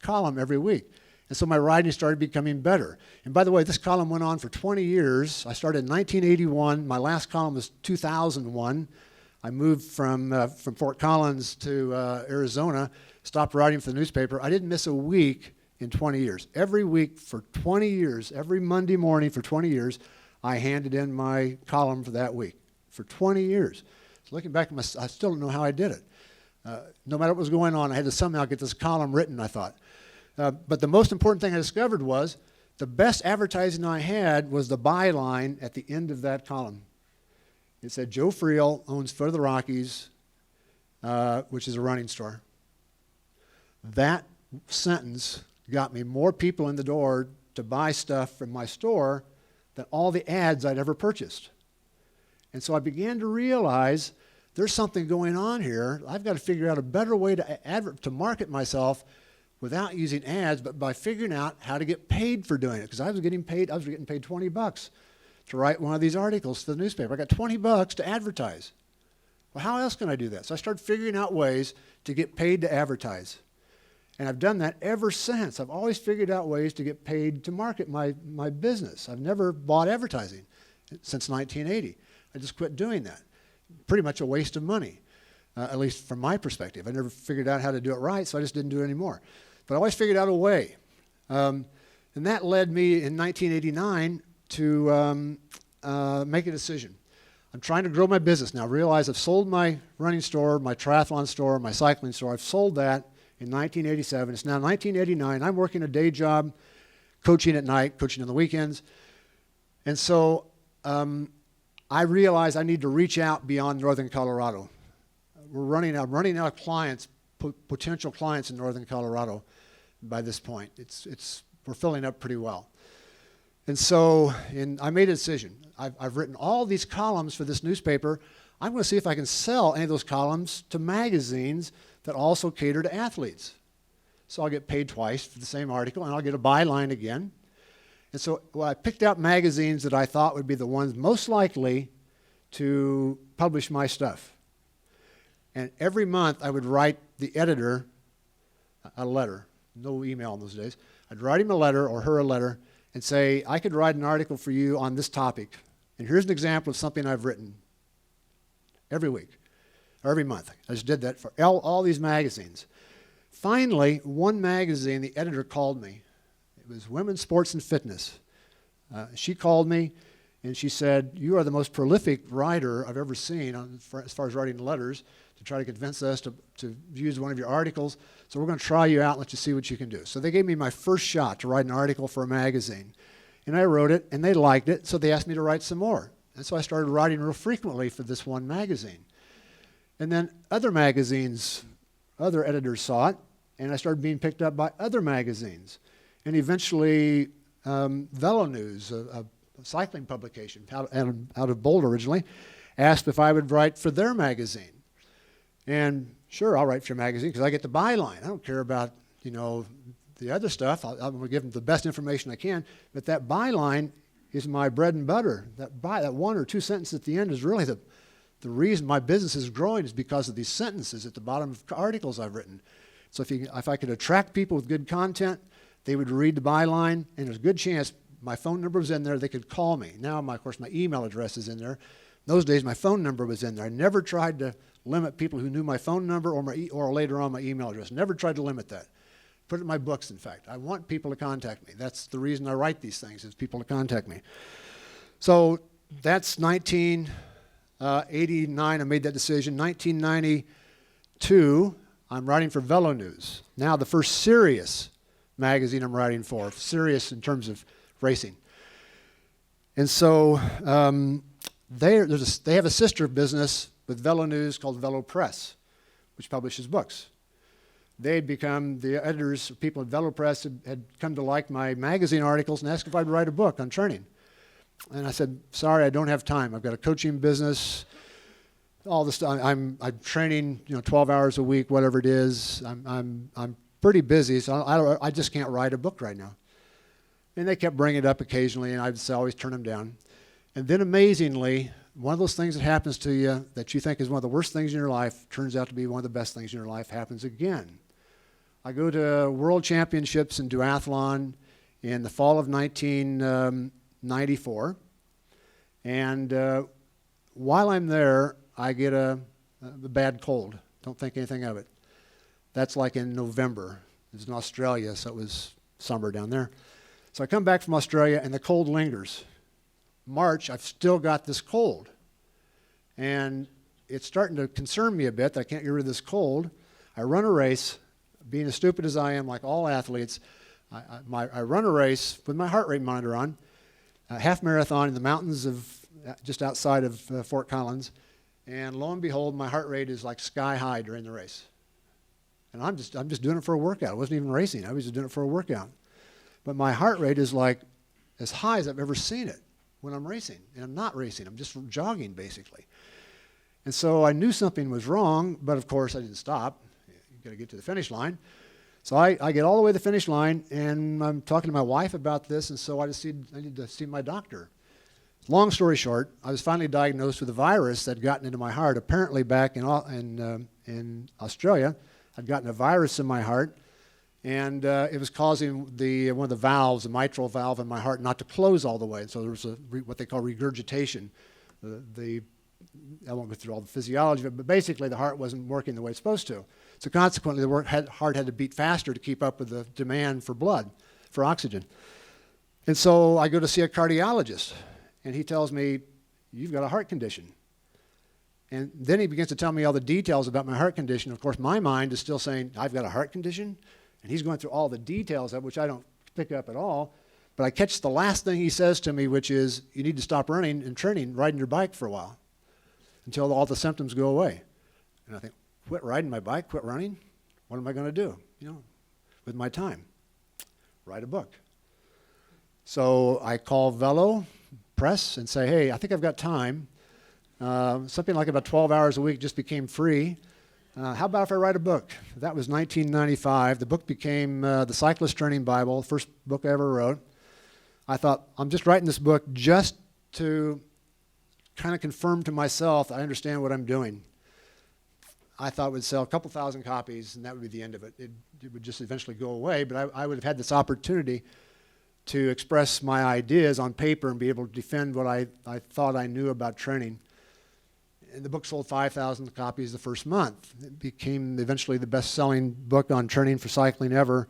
column every week. And so my writing started becoming better. And by the way, this column went on for 20 years. I started in 1981. My last column was 2001. I moved from Fort Collins to Arizona, stopped writing for the newspaper. I didn't miss a week in 20 years. Every week for 20 years, every Monday morning for 20 years, I handed in my column for that week. For 20 years. So looking back, I still don't know how I did it. No matter what was going on, I had to somehow get this column written, I thought. But the most important thing I discovered was the best advertising I had was the byline at the end of that column. It said, Joe Friel owns Foot of the Rockies, which is a running store. That sentence got me more people in the door to buy stuff from my store than all the ads I'd ever purchased. And so I began to realize there's something going on here. I've got to figure out a better way to market myself without using ads, but by figuring out how to get paid for doing it. Because I was getting paid $20 to write one of these articles to the newspaper. I got $20 to advertise. Well, how else can I do that? So I started figuring out ways to get paid to advertise. And I've done that ever since. I've always figured out ways to get paid to market my business. I've never bought advertising since 1980. I just quit doing that. Pretty much a waste of money, at least from my perspective. I never figured out how to do it right, so I just didn't do it anymore. But I always figured out a way. And that led me in 1989 to make a decision. I'm trying to grow my business now. I realize I've sold my running store, my triathlon store, my cycling store. I've sold that in 1987. It's now 1989. I'm working a day job, coaching at night, coaching on the weekends. And so I realize I need to reach out beyond northern Colorado. I'm running out of clients, potential clients in northern Colorado by this point. We're filling up pretty well. And so I made a decision. I've written all these columns for this newspaper. I'm going to see if I can sell any of those columns to magazines that also cater to athletes. So I'll get paid twice for the same article, and I'll get a byline again. And so I picked out magazines that I thought would be the ones most likely to publish my stuff. And every month I would write the editor a letter. No email in those days. I'd write him a letter or her a letter and say, I could write an article for you on this topic. And here's an example of something I've written every week or every month. I just did that for all these magazines. Finally, one magazine, the editor called me. It was Women's Sports and Fitness. She called me and she said, you are the most prolific writer I've ever seen as far as writing letters to try to convince us to use one of your articles. So we're going to try you out and let you see what you can do. So they gave me my first shot to write an article for a magazine. And I wrote it, and they liked it, so they asked me to write some more. And so I started writing real frequently for this one magazine. And then other magazines, other editors saw it, and I started being picked up by other magazines. And eventually, Velo News, a cycling publication out of Boulder originally, asked if I would write for their magazine. And sure, I'll write for your magazine because I get the byline. I don't care about, the other stuff. I'm going to give them the best information I can. But that byline is my bread and butter. That one or two sentences at the end is really the reason my business is growing is because of these sentences at the bottom of articles I've written. So if I could attract people with good content, they would read the byline, and there's a good chance my phone number was in there. They could call me. Now, of course, my email address is in there. In those days, my phone number was in there. I never tried to limit people who knew my phone number or later on my email address. Never tried to limit that. Put it in my books, in fact. I want people to contact me. That's the reason I write these things, is people to contact me. So that's 1989. I made that decision. 1992, I'm writing for Velo News. Now the first serious magazine I'm writing for, serious in terms of racing. And so they have a sister business with Velo News called Velo Press, which publishes books. They'd become the editors, people at Velo Press had come to like my magazine articles and asked if I'd write a book on training. And I said, sorry, I don't have time. I've got a coaching business, all this stuff. I'm training, 12 hours a week, whatever it is. I'm pretty busy, so I just can't write a book right now. And they kept bringing it up occasionally, and I'd always turn them down. And then amazingly, one of those things that happens to you that you think is one of the worst things in your life turns out to be one of the best things in your life happens again. I go to World Championships in duathlon in the fall of 1994. And while I'm there, I get a bad cold. Don't think anything of it. That's like in November. It's in Australia, so it was summer down there. So I come back from Australia, and the cold lingers. March, I've still got this cold. And it's starting to concern me a bit that I can't get rid of this cold. I run a race. Being as stupid as I am, like all athletes, I run a race with my heart rate monitor on, a half marathon in the mountains of just outside of Fort Collins, and lo and behold, my heart rate is like sky high during the race. And I'm just doing it for a workout. I wasn't even racing. I was just doing it for a workout. But my heart rate is like as high as I've ever seen it when I'm racing. And I'm not racing. I'm just jogging, basically. And so I knew something was wrong, but of course I didn't stop. You've got to get to the finish line. So I get all the way to the finish line, and I'm talking to my wife about this, and so I need to see my doctor. Long story short, I was finally diagnosed with a virus that had gotten into my heart. Apparently back in Australia, I'd gotten a virus in my heart, And it was causing one of the valves, the mitral valve in my heart, not to close all the way. So there was what they call regurgitation. I won't go through all the physiology of it, but basically the heart wasn't working the way it's supposed to. So consequently, the heart had to beat faster to keep up with the demand for blood, for oxygen. And so I go to see a cardiologist, and he tells me, you've got a heart condition. And then he begins to tell me all the details about my heart condition. Of course, my mind is still saying, I've got a heart condition? And he's going through all the details of which I don't pick up at all. But I catch the last thing he says to me, which is, you need to stop running and riding your bike for a while until all the symptoms go away. And I think, quit riding my bike, quit running? What am I going to do, with my time? Write a book. So I call Velo Press and say, hey, I think I've got time. Something like about 12 hours a week just became free. How about if I write a book? That was 1995. The book became the Cyclist Training Bible, the first book I ever wrote. I thought, I'm just writing this book just to kind of confirm to myself I understand what I'm doing. I thought it would sell a couple thousand copies, and that would be the end of it. It would just eventually go away, but I would have had this opportunity to express my ideas on paper and be able to defend what I thought I knew about training. And the book sold 5,000 copies the first month. It became eventually the best-selling book on training for cycling ever.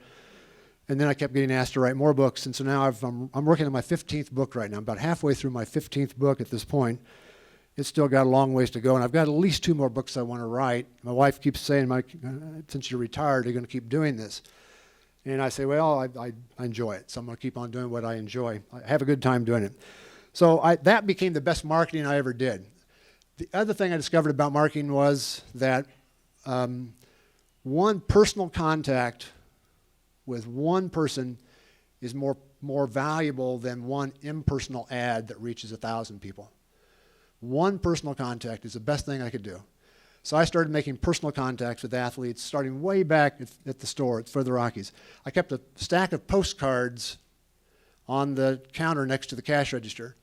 And then I kept getting asked to write more books, and so now I'm working on my 15th book right now. I'm about halfway through my 15th book at this point. It's still got a long ways to go, and I've got at least 2 more books I want to write. My wife keeps saying, since you're retired, you're going to keep doing this. And I say, well, I enjoy it, so I'm going to keep on doing what I enjoy. I have a good time doing it. So that became the best marketing I ever did. The other thing I discovered about marketing was that one personal contact with one person is more valuable than one impersonal ad that reaches 1,000 people. One personal contact is the best thing I could do. So I started making personal contacts with athletes starting way back at the store for the Rockies. I kept a stack of postcards on the counter next to the cash register.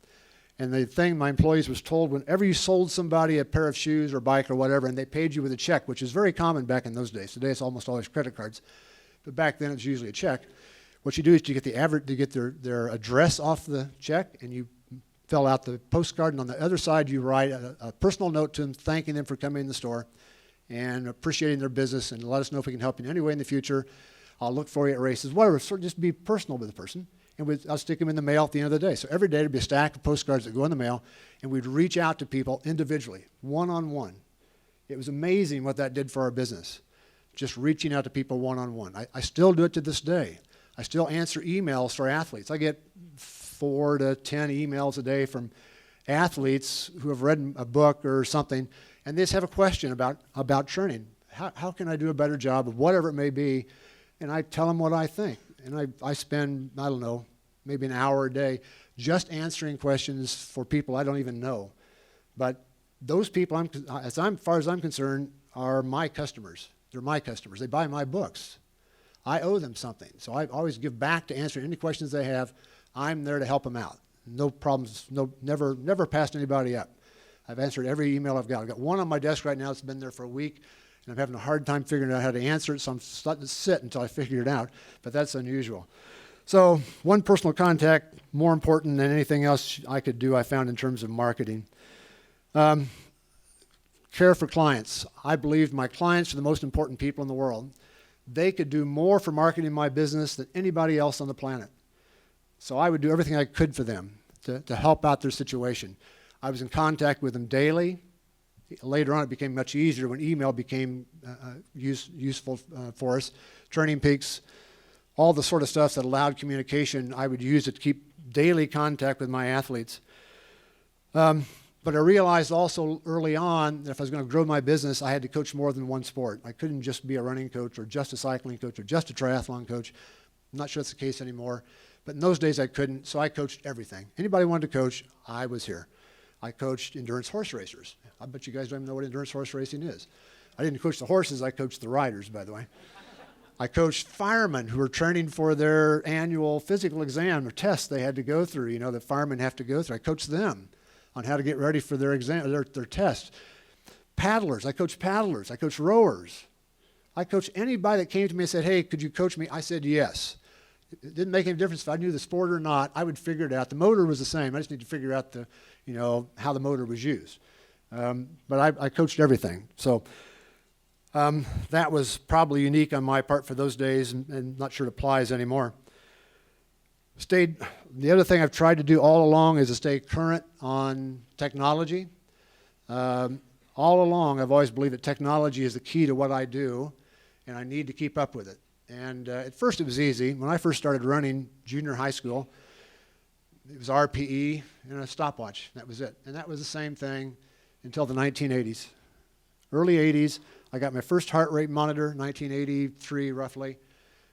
And the thing my employees was told, whenever you sold somebody a pair of shoes or bike or whatever, and they paid you with a check, which is very common back in those days. Today it's almost always credit cards. But back then it was usually a check. What you do is you get their address off the check, and you fill out the postcard, and on the other side you write a personal note to them thanking them for coming in the store and appreciating their business, and let us know if we can help you in any way in the future. I'll look for you at races, whatever. Sort of just be personal with the person. And I'll stick them in the mail at the end of the day. So every day there'd be a stack of postcards that go in the mail, and we'd reach out to people individually, one-on-one. It was amazing what that did for our business, just reaching out to people one-on-one. I still do it to this day. I still answer emails for athletes. I get 4 to 10 emails a day from athletes who have read a book or something, and they just have a question about training. How can I do a better job of whatever it may be? And I tell them what I think. And I spend, I don't know, maybe an hour a day just answering questions for people I don't even know. But those people, as far as I'm concerned, are my customers. They're my customers. They buy my books. I owe them something. So I always give back to answering any questions they have. I'm there to help them out. No problems, never passed anybody up. I've answered every email I've got. I've got one on my desk right now that's been there for a week, and I'm having a hard time figuring out how to answer it, so I'm starting to sit until I figure it out, but that's unusual. So one personal contact, more important than anything else I could do, I found in terms of marketing. Care for clients. I believe my clients are the most important people in the world. They could do more for marketing my business than anybody else on the planet. So I would do everything I could for them to help out their situation. I was in contact with them daily. Later on, it became much easier when email became useful for us. TrainingPeaks, all the sort of stuff that allowed communication, I would use it to keep daily contact with my athletes. But I realized also early on that if I was going to grow my business, I had to coach more than one sport. I couldn't just be a running coach or just a cycling coach or just a triathlon coach. I'm not sure that's the case anymore. But in those days, I couldn't, so I coached everything. Anybody wanted to coach, I was here. I coached endurance horse racers. I bet you guys don't even know what endurance horse racing is. I didn't coach the horses, I coached the riders, by the way. I coached firemen who were training for their annual physical exam or test they had to go through, that firemen have to go through. I coached them on how to get ready for their exam, their test. Paddlers, I coached rowers. I coached anybody that came to me and said, hey, could you coach me? I said yes. It didn't make any difference if I knew the sport or not. I would figure it out. The motor was the same. I just need to figure out how the motor was used. But I coached everything. So that was probably unique on my part for those days, and not sure it applies anymore. The other thing I've tried to do all along is to stay current on technology. All along, I've always believed that technology is the key to what I do, and I need to keep up with it. And at first it was easy. When I first started running junior high school, it was RPE and a stopwatch. That was it. And that was the same thing until the 1980s. Early 80s, I got my first heart rate monitor, 1983 roughly.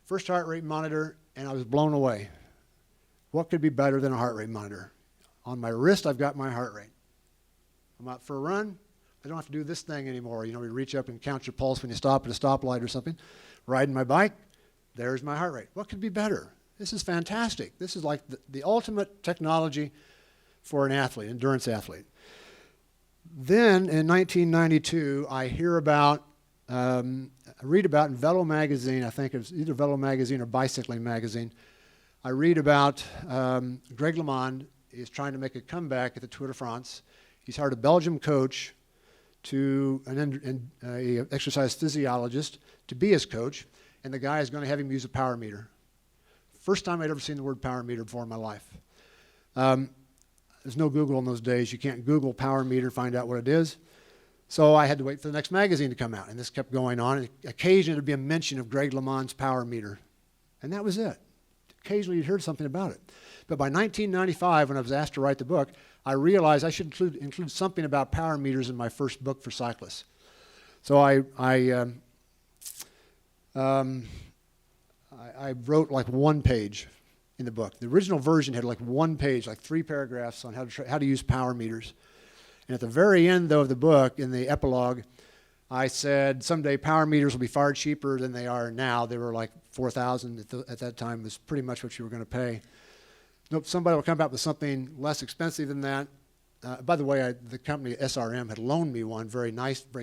First heart rate monitor, and I was blown away. What could be better than a heart rate monitor? On my wrist, I've got my heart rate. I'm out for a run. I don't have to do this thing anymore. You reach up and count your pulse when you stop at a stoplight or something. Riding my bike, there's my heart rate. What could be better? This is fantastic. This is like the ultimate technology for an athlete, endurance athlete. Then in 1992, I read about in Velo magazine, I think it was either Velo magazine or Bicycling magazine, I read about Greg LeMond is trying to make a comeback at the Tour de France. He's hired a Belgian coach to an exercise physiologist to be his coach, and the guy is going to have him use a power meter. First time I'd ever seen the word power meter before in my life. There's no Google in those days. You can't Google power meter, find out what it is. So I had to wait for the next magazine to come out, and this kept going on. And occasionally there'd be a mention of Greg LeMond's power meter, and that was it. Occasionally you'd heard something about it. But by 1995, when I was asked to write the book, I realized I should include something about power meters in my first book for cyclists. So I wrote like one page in the book. The original version had like one page, like 3 paragraphs on how to use power meters. And at the very end, though, of the book, in the epilogue, I said someday power meters will be far cheaper than they are now. They were like $4,000 at that time. Was pretty much what you were going to pay. Nope, somebody will come back with something less expensive than that. By the way, the company SRM had loaned me one very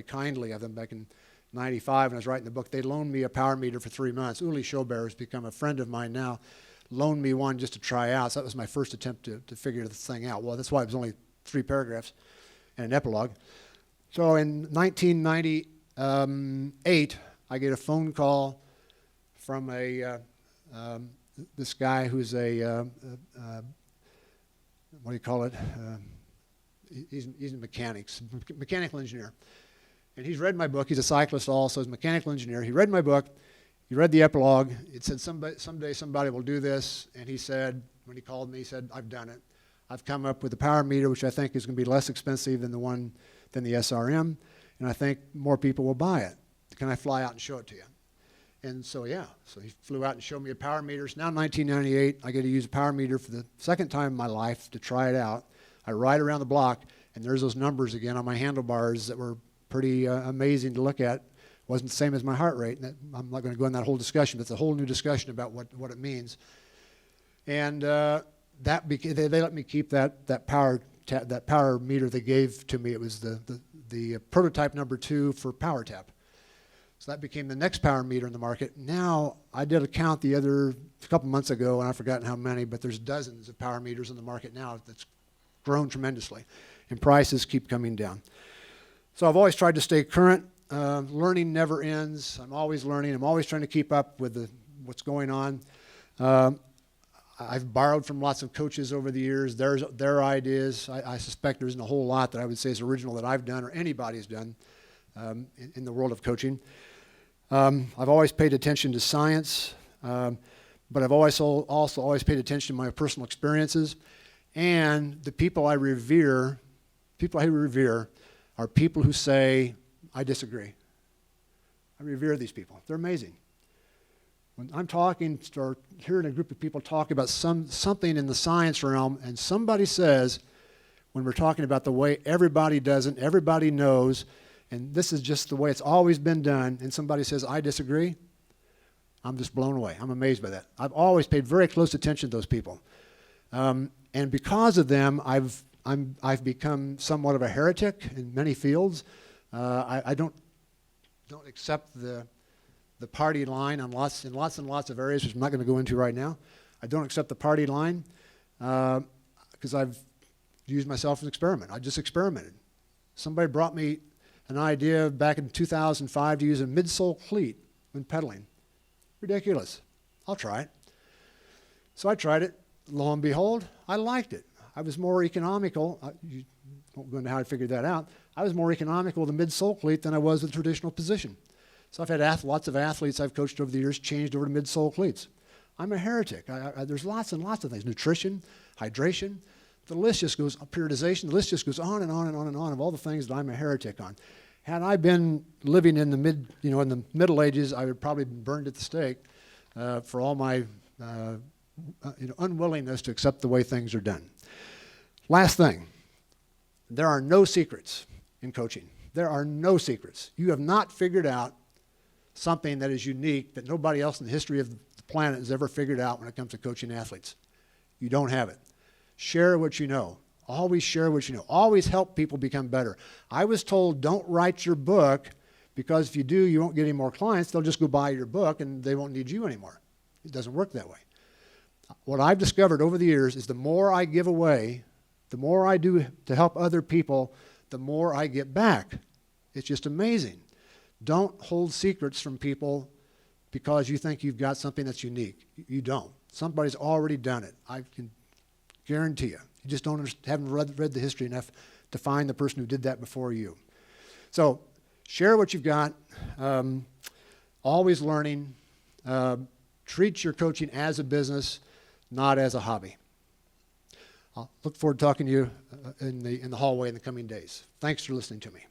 kindly of them back in 95 when I was writing the book. They loaned me a power meter for 3 months. Uli Schober has become a friend of mine now. Loaned me one just to try out. So that was my first attempt to figure this thing out. Well, that's why it was only 3 paragraphs and an epilogue. So in 1998, I get a phone call from this guy who's what do you call it? He's a mechanical engineer. And he's read my book. He's a cyclist also. He's a mechanical engineer. He read my book. He read the epilogue. It said someday somebody will do this. And he said, when he called me, he said, I've done it. I've come up with a power meter, which I think is going to be less expensive than the SRM. And I think more people will buy it. Can I fly out and show it to you? And so, yeah. So he flew out and showed me a power meter. So now in 1998, I get to use a power meter for the second time in my life to try it out. I ride around the block, and there's those numbers again on my handlebars that were pretty amazing to look at. Wasn't the same as my heart rate. And I'm not going to go in that whole discussion, but it's a whole new discussion about what it means. And they let me keep that power meter they gave to me. It was the prototype number 2 for Power Tap. So that became the next power meter in the market. Now, I did a count a couple months ago, and I've forgotten how many, but there's dozens of power meters in the market now that's grown tremendously, and prices keep coming down. So I've always tried to stay current. Learning never ends. I'm always learning. I'm always trying to keep up with what's going on. I've borrowed from lots of coaches over the years, their ideas. I suspect there isn't a whole lot that I would say is original that I've done or anybody's done in the world of coaching. I've always paid attention to science, but I've also always paid attention to my personal experiences. And the people I revere are people who say, I disagree. I revere these people. They're amazing. When I'm talking or hearing a group of people talk about something in the science realm, and somebody says, when we're talking about the way everybody does it, everybody knows, and this is just the way it's always been done, and somebody says, I disagree, I'm just blown away. I'm amazed by that. I've always paid very close attention to those people. And because of them, I've become somewhat of a heretic in many fields. I don't accept the party line in lots and lots of areas, which I'm not going to go into right now. I don't accept the party line because I've used myself as an experiment. I just experimented. Somebody brought me an idea back in 2005 to use a midsole cleat when pedaling. Ridiculous. I'll try it. So I tried it. Lo and behold, I liked it. I was more economical. You won't go into how I figured that out. I was more economical with a midsole cleat than I was with the traditional position. So I've had lots of athletes I've coached over the years changed over to midsole cleats. I'm a heretic. There's lots and lots of things. Nutrition, hydration. The list just goes, periodization, the list just goes on and on and on and on of all the things that I'm a heretic on. Had I been living in the Middle Ages, I would probably been burned at the stake for all my unwillingness to accept the way things are done. Last thing, there are no secrets in coaching. There are no secrets. You have not figured out something that is unique that nobody else in the history of the planet has ever figured out when it comes to coaching athletes. You don't have it. Share what you know. Always share what you know. Always help people become better. I was told don't write your book because if you do, you won't get any more clients. They'll just go buy your book and they won't need you anymore. It doesn't work that way. What I've discovered over the years is the more I give away, the more I do to help other people, the more I get back. It's just amazing. Don't hold secrets from people because you think you've got something that's unique. You don't. Somebody's already done it. I can guarantee you. You just haven't read the history enough to find the person who did that before you. So share what you've got. Always learning. Treat your coaching as a business, not as a hobby. I'll look forward to talking to you in the hallway in the coming days. Thanks for listening to me.